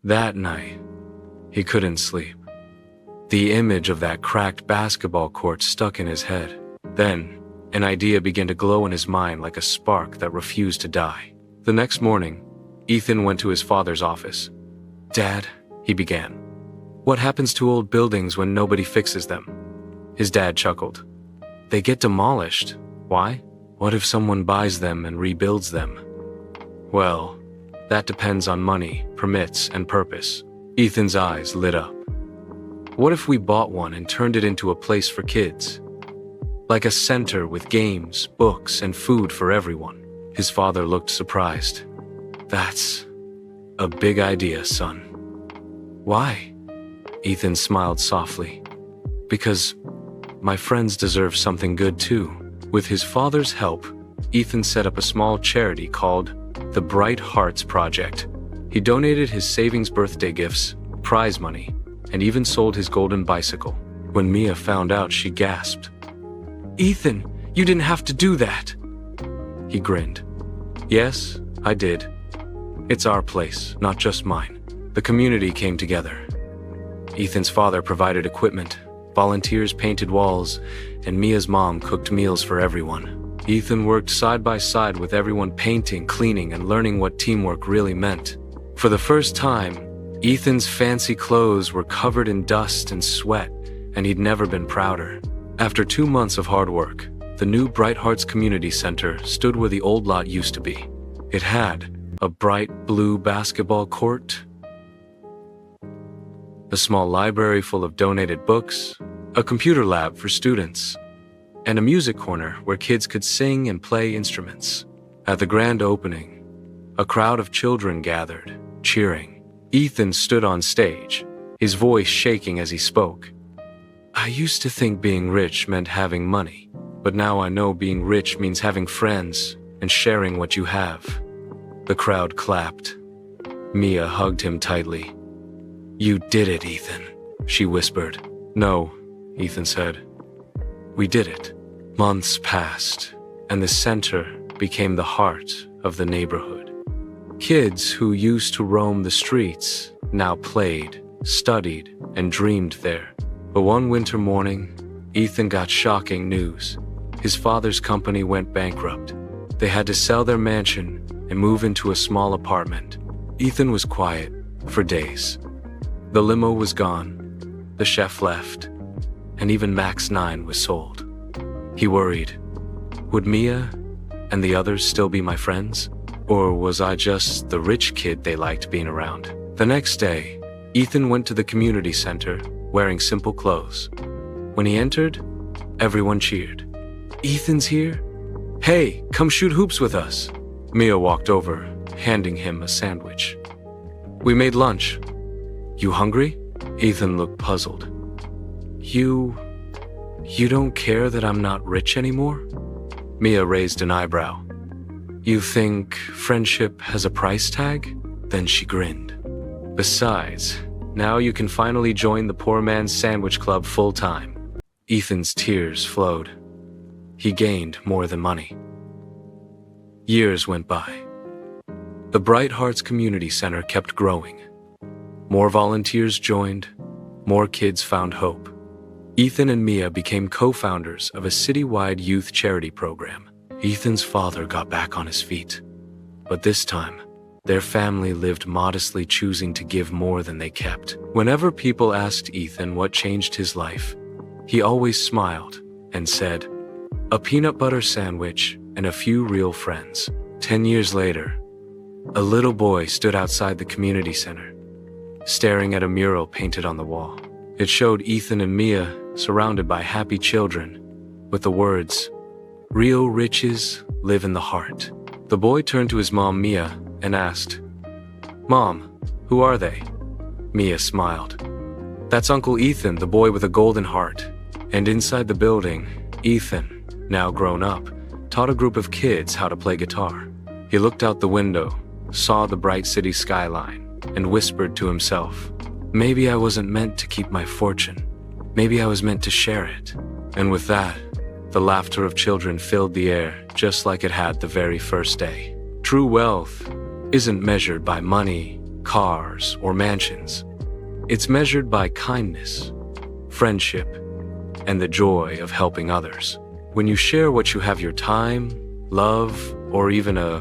That night, he couldn't sleep. The image of that cracked basketball court stuck in his head. Then, an idea began to glow in his mind like a spark that refused to die. The next morning, Ethan went to his father's office. "Dad," he began, "what happens to old buildings when nobody fixes them?" His dad chuckled. "They get demolished. Why? What if someone buys them and rebuilds them?" "Well, that depends on money, permits, and purpose." Ethan's eyes lit up. "What if we bought one and turned it into a place for kids? Like a center with games, books, and food for everyone." His father looked surprised. "That's a big idea, son." "Why?" Ethan smiled softly. "Because my friends deserve something good too." With his father's help, Ethan set up a small charity called the Bright Hearts Project. He donated his savings birthday gifts, prize money, and even sold his golden bicycle. When Mia found out, she gasped. "Ethan, you didn't have to do that." He grinned. "Yes, I did. It's our place, not just mine." The community came together. Ethan's father provided equipment, volunteers painted walls, and Mia's mom cooked meals for everyone. Ethan worked side by side with everyone, painting, cleaning, and learning what teamwork really meant. For the first time, Ethan's fancy clothes were covered in dust and sweat, and he'd never been prouder. After 2 months of hard work, the new Bright Hearts Community Center stood where the old lot used to be. It had a bright blue basketball court, a small library full of donated books, a computer lab for students, and a music corner where kids could sing and play instruments. At the grand opening, a crowd of children gathered, cheering. Ethan stood on stage, his voice shaking as he spoke. "I used to think being rich meant having money, but now I know being rich means having friends and sharing what you have." The crowd clapped. Mia hugged him tightly. "You did it, Ethan," she whispered. "No," Ethan said. "We did it." Months passed, and the center became the heart of the neighborhood. Kids who used to roam the streets now played, studied, and dreamed there. But one winter morning, Ethan got shocking news. His father's company went bankrupt. They had to sell their mansion and move into a small apartment. Ethan was quiet for days. The limo was gone, the chef left, and even Max 9 was sold. He worried, would Mia and the others still be my friends? Or was I just the rich kid they liked being around? The next day, Ethan went to the community center wearing simple clothes. When he entered, everyone cheered. "Ethan's here? Hey, come shoot hoops with us." Mia walked over, handing him a sandwich. "We made lunch. You hungry?" Ethan looked puzzled. You don't care that I'm not rich anymore?" Mia raised an eyebrow. "You think friendship has a price tag?" Then she grinned. "Besides, now you can finally join the Poor Man's Sandwich Club full-time." Ethan's tears flowed. He gained more than money. Years went by. The Bright Hearts Community Center kept growing. More volunteers joined, more kids found hope. Ethan and Mia became co-founders of a citywide youth charity program. Ethan's father got back on his feet. But this time, their family lived modestly, choosing to give more than they kept. Whenever people asked Ethan what changed his life, he always smiled and said, "A peanut butter sandwich and a few real friends." 10 years later, a little boy stood outside the community center, staring at a mural painted on the wall. It showed Ethan and Mia surrounded by happy children, with the words, "Real riches live in the heart." The boy turned to his mom, Mia, and asked, "Mom, who are they?" Mia smiled. "That's Uncle Ethan, the boy with a golden heart." And inside the building, Ethan, now grown up, taught a group of kids how to play guitar. He looked out the window, saw the bright city skyline, and whispered to himself, "Maybe I wasn't meant to keep my fortune. Maybe I was meant to share it." And with that, the laughter of children filled the air, just like it had the very first day. True wealth isn't measured by money, cars, or mansions. It's measured by kindness, friendship, and the joy of helping others. When you share what you have, your time, love, or even a